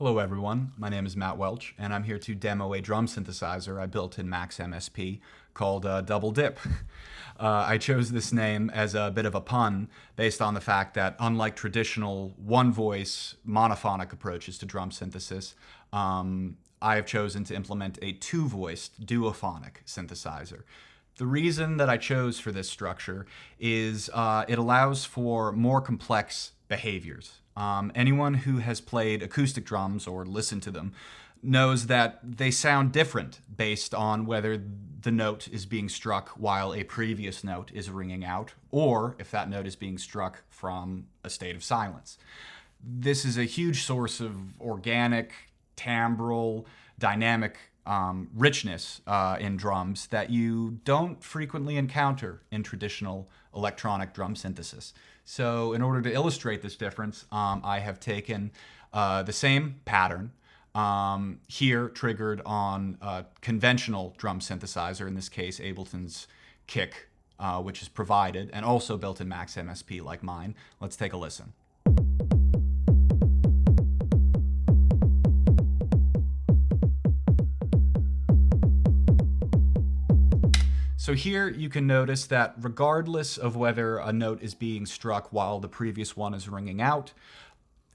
Hello everyone, my name is Matt Welch, and I'm here to demo a drum synthesizer I built in Max MSP called doubleDip. I chose this name as a bit of a pun based on the fact that unlike traditional one-voice monophonic approaches to drum synthesis, I have chosen to implement a two-voiced duophonic synthesizer. The reason that I chose for this structure is it allows for more complex behaviors. Anyone who has played acoustic drums or listened to them knows that they sound different based on whether the note is being struck while a previous note is ringing out, or if that note is being struck from a state of silence. This is a huge source of organic, timbral, dynamic richness in drums that you don't frequently encounter in traditional electronic drum synthesis. So in order to illustrate this difference, I have taken the same pattern here triggered on a conventional drum synthesizer, in this case Ableton's Kick, which is provided and also built in Max MSP like mine. Let's take a listen. So here you can notice that regardless of whether a note is being struck while the previous one is ringing out,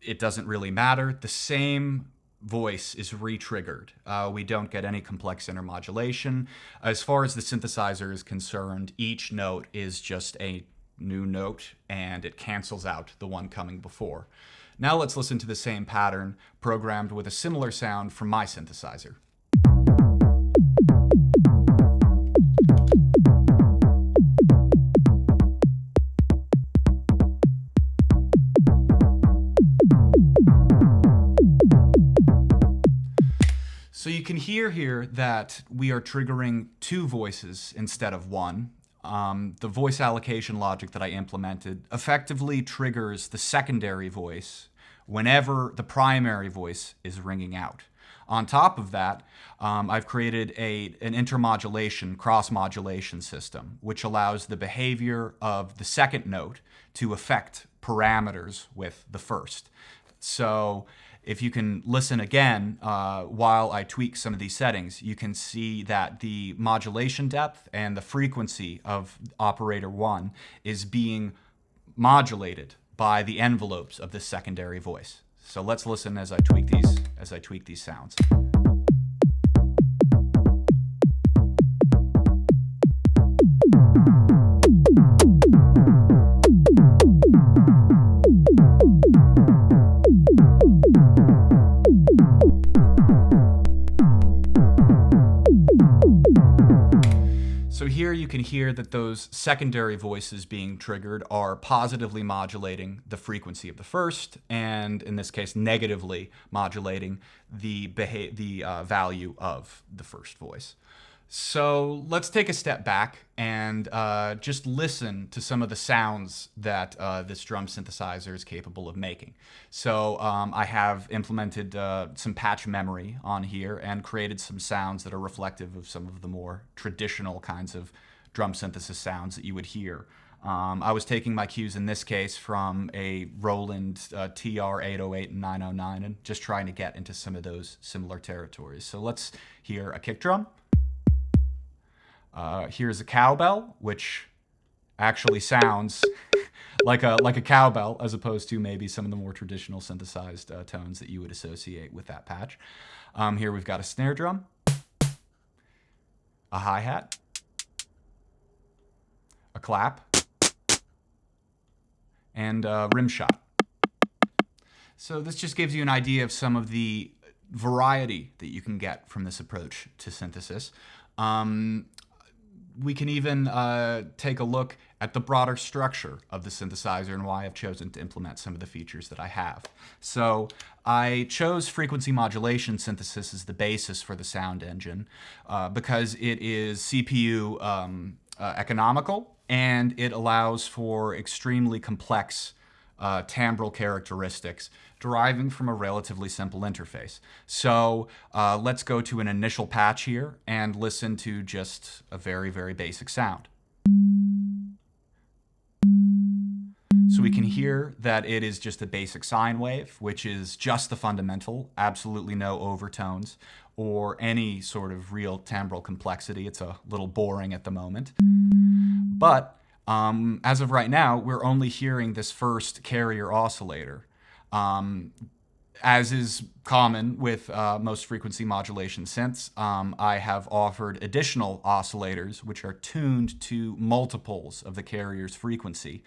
it doesn't really matter. The same voice is re-triggered. We don't get any complex intermodulation. As far as the synthesizer is concerned, each note is just a new note and it cancels out the one coming before. Now let's listen to the same pattern programmed with a similar sound from my synthesizer. So you can hear here that we are triggering two voices instead of one. The voice allocation logic that I implemented effectively triggers the secondary voice whenever the primary voice is ringing out. On top of that, I've created an intermodulation, cross-modulation system, which allows the behavior of the second note to affect parameters with the first. So if you can listen again while I tweak some of these settings, you can see that the modulation depth and the frequency of operator 1 is being modulated by the envelopes of the secondary voice. So let's listen as I tweak these sounds. So here you can hear that those secondary voices being triggered are positively modulating the frequency of the first, and in this case, negatively modulating the value of the first voice. So let's take a step back and just listen to some of the sounds that this drum synthesizer is capable of making. So I have implemented some patch memory on here and created some sounds that are reflective of some of the more traditional kinds of drum synthesis sounds that you would hear. I was taking my cues in this case from a Roland TR-808 and 909 and just trying to get into some of those similar territories. So let's hear a kick drum. Here's a cowbell, which actually sounds like a cowbell as opposed to maybe some of the more traditional synthesized tones that you would associate with that patch. Here we've got a snare drum, a hi-hat, a clap, and a rim shot. So this just gives you an idea of some of the variety that you can get from this approach to synthesis. We can even take a look at the broader structure of the synthesizer and why I've chosen to implement some of the features that I have. So I chose frequency modulation synthesis as the basis for the sound engine because it is CPU economical and it allows for extremely complex timbral characteristics deriving from a relatively simple interface. So let's go to an initial patch here and listen to just a very, very basic sound. So we can hear that it is just a basic sine wave, which is just the fundamental, absolutely no overtones or any sort of real timbral complexity. It's a little boring at the moment. But as of right now, we're only hearing this first carrier oscillator. As is common with most frequency modulation synths, I have offered additional oscillators which are tuned to multiples of the carrier's frequency.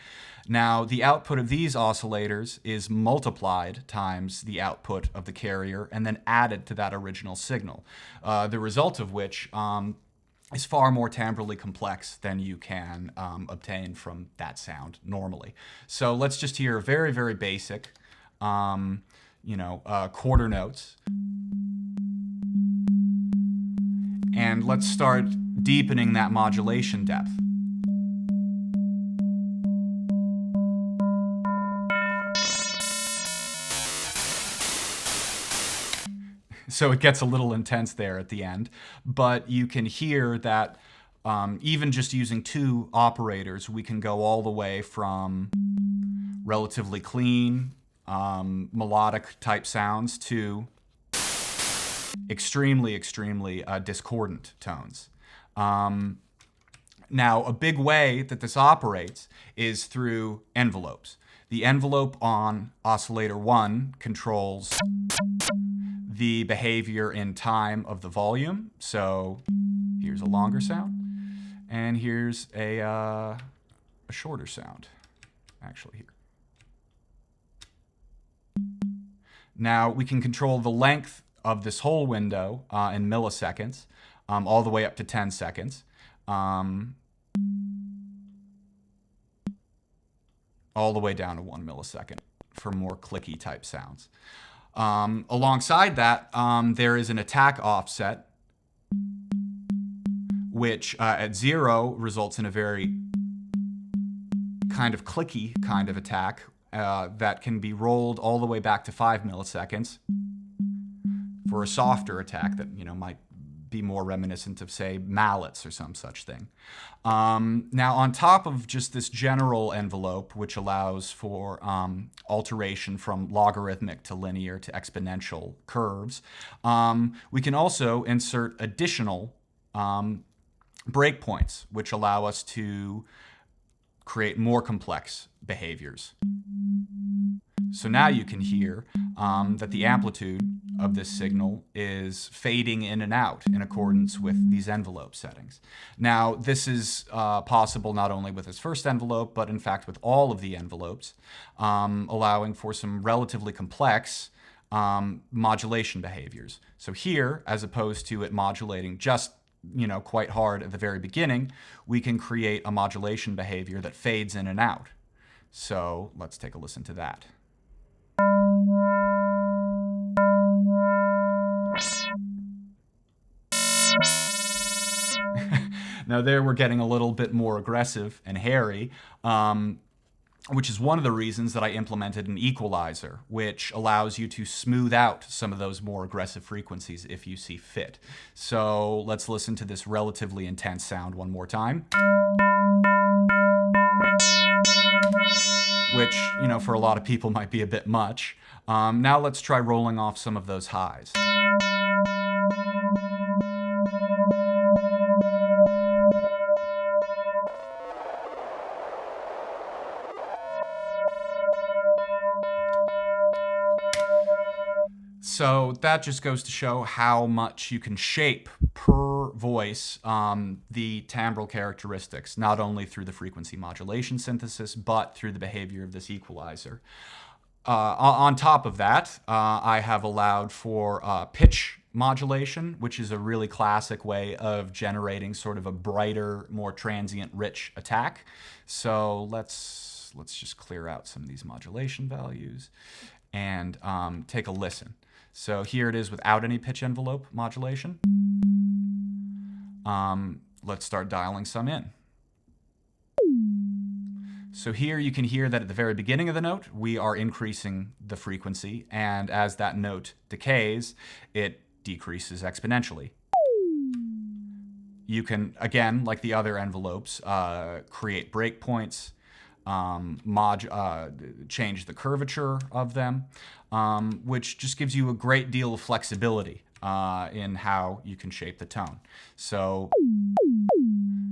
Now, the output of these oscillators is multiplied times the output of the carrier and then added to that original signal, the result of which is far more timbrally complex than you can obtain from that sound normally. So let's just hear a very, very basic quarter notes. And let's start deepening that modulation depth. So it gets a little intense there at the end, but you can hear that even just using two operators, we can go all the way from relatively clean, melodic type sounds to extremely discordant tones. Now, a big way that this operates is through envelopes. The envelope on oscillator 1 controls the behavior in time of the volume. So here's a longer sound, and here's a shorter sound, actually here. Now we can control the length of this whole window in milliseconds, all the way up to 10 seconds. All the way down to 1 millisecond for more clicky type sounds. Alongside that, there is an attack offset, which at 0 results in a very kind of clicky kind of attack that can be rolled all the way back to 5 milliseconds for a softer attack that might be more reminiscent of, say, mallets or some such thing. Now, on top of just this general envelope, which allows for alteration from logarithmic to linear to exponential curves, we can also insert additional breakpoints, which allow us to create more complex behaviors. So now you can hear that the amplitude of this signal is fading in and out in accordance with these envelope settings. Now, this is possible not only with this first envelope, but in fact with all of the envelopes, allowing for some relatively complex modulation behaviors. So here, as opposed to it modulating just quite hard at the very beginning, we can create a modulation behavior that fades in and out. So let's take a listen to that. Now there we're getting a little bit more aggressive and hairy, which is one of the reasons that I implemented an equalizer, which allows you to smooth out some of those more aggressive frequencies if you see fit. So let's listen to this relatively intense sound one more time. Which, for a lot of people might be a bit much. Now let's try rolling off some of those highs. So that just goes to show how much you can shape per voice the timbral characteristics, not only through the frequency modulation synthesis, but through the behavior of this equalizer. On top of that, I have allowed for pitch modulation, which is a really classic way of generating sort of a brighter, more transient, rich attack. So let's just clear out some of these modulation values and take a listen. So here it is without any pitch envelope modulation. Let's start dialing some in. So here you can hear that at the very beginning of the note, we are increasing the frequency, and as that note decays, it decreases exponentially. You can, again, like the other envelopes, create breakpoints, change the curvature of them, which just gives you a great deal of flexibility in how you can shape the tone. So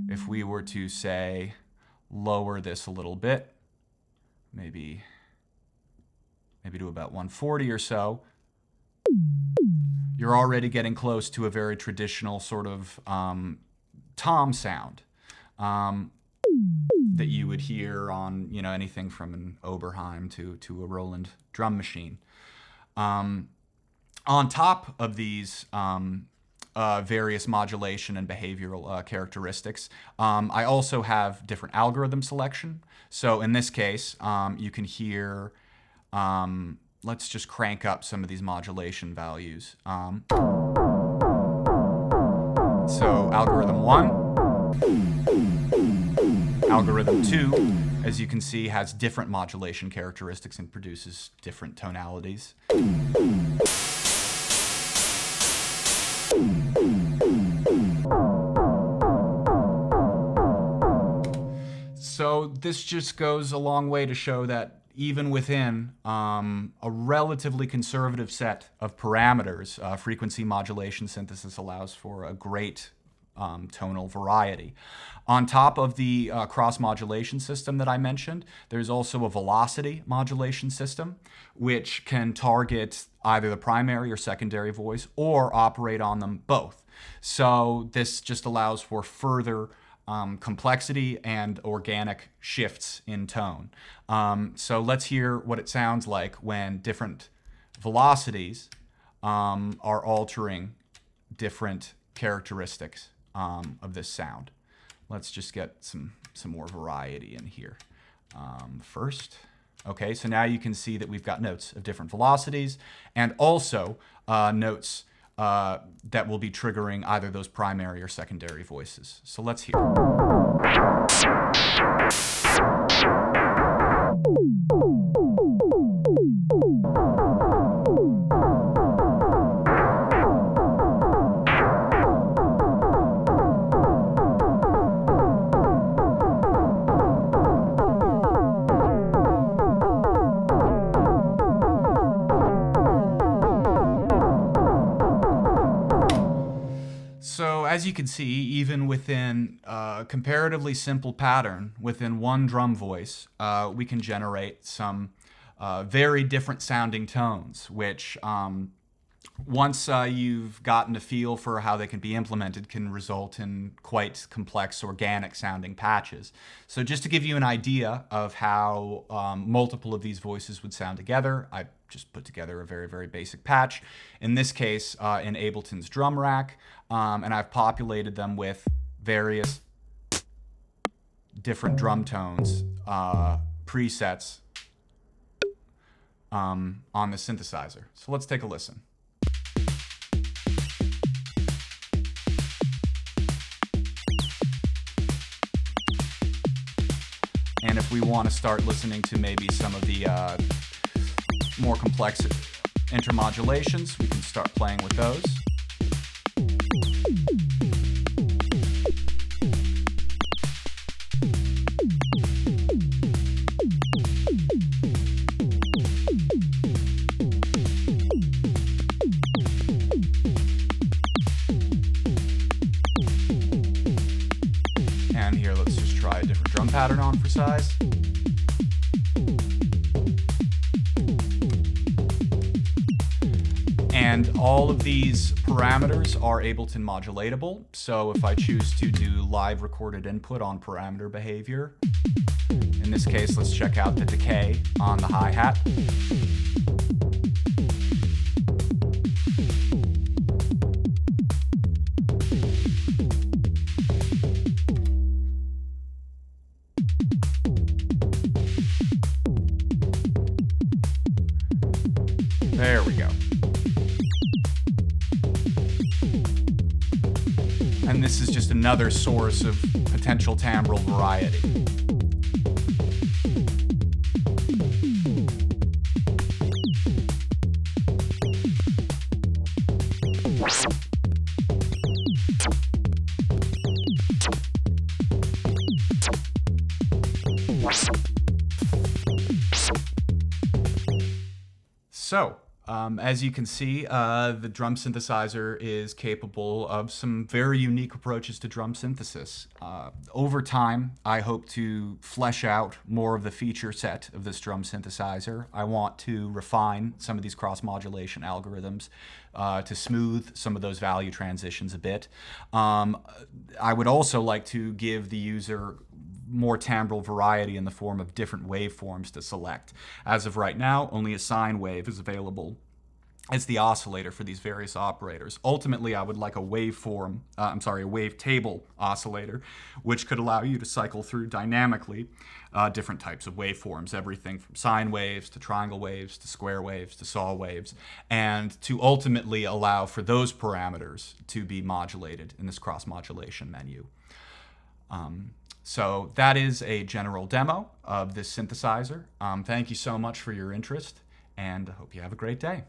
if we were to, say, lower this a little bit, maybe to about 140 or so, you're already getting close to a very traditional sort of tom sound that you would hear on, you know, anything from an Oberheim to a Roland drum machine. On top of these various modulation and behavioral characteristics, I also have different algorithm selection. So in this case, you can hear, let's just crank up some of these modulation values. So algorithm 1, algorithm 2, as you can see, has different modulation characteristics and produces different tonalities. So this just goes a long way to show that even within a relatively conservative set of parameters, frequency modulation synthesis allows for a great tonal variety. On top of the cross-modulation system that I mentioned, there's also a velocity modulation system, which can target either the primary or secondary voice or operate on them both. So this just allows for further complexity and organic shifts in tone. So let's hear what it sounds like when different velocities are altering different characteristics of this sound. Let's just get some more variety in here first. Okay, so now you can see that we've got notes of different velocities and also notes that will be triggering either those primary or secondary voices. So let's hear. So as you can see, even within a comparatively simple pattern, within one drum voice, we can generate some very different sounding tones, which once you've gotten a feel for how they can be implemented, can result in quite complex organic sounding patches. So just to give you an idea of how multiple of these voices would sound together, I just put together a very, very basic patch. In this case, in Ableton's drum rack, and I've populated them with various different drum tones, presets on the synthesizer. So let's take a listen. And if we want to start listening to maybe some of the more complex intermodulations, we can start playing with those. And here, let's just try a different drum pattern on for size. And all of these parameters are Ableton modulatable. So if I choose to do live recorded input on parameter behavior, in this case, let's check out the decay on the hi-hat. There we go. And this is just another source of potential timbral variety. As you can see, the drum synthesizer is capable of some very unique approaches to drum synthesis. Over time, I hope to flesh out more of the feature set of this drum synthesizer. I want to refine some of these cross-modulation algorithms to smooth some of those value transitions a bit. I would also like to give the user more timbral variety in the form of different waveforms to select. As of right now, only a sine wave is available as the oscillator for these various operators. Ultimately, I would like a wavetable oscillator, which could allow you to cycle through dynamically different types of waveforms, everything from sine waves to triangle waves to square waves to saw waves, and to ultimately allow for those parameters to be modulated in this cross-modulation menu. So that is a general demo of this synthesizer. Thank you so much for your interest, and I hope you have a great day.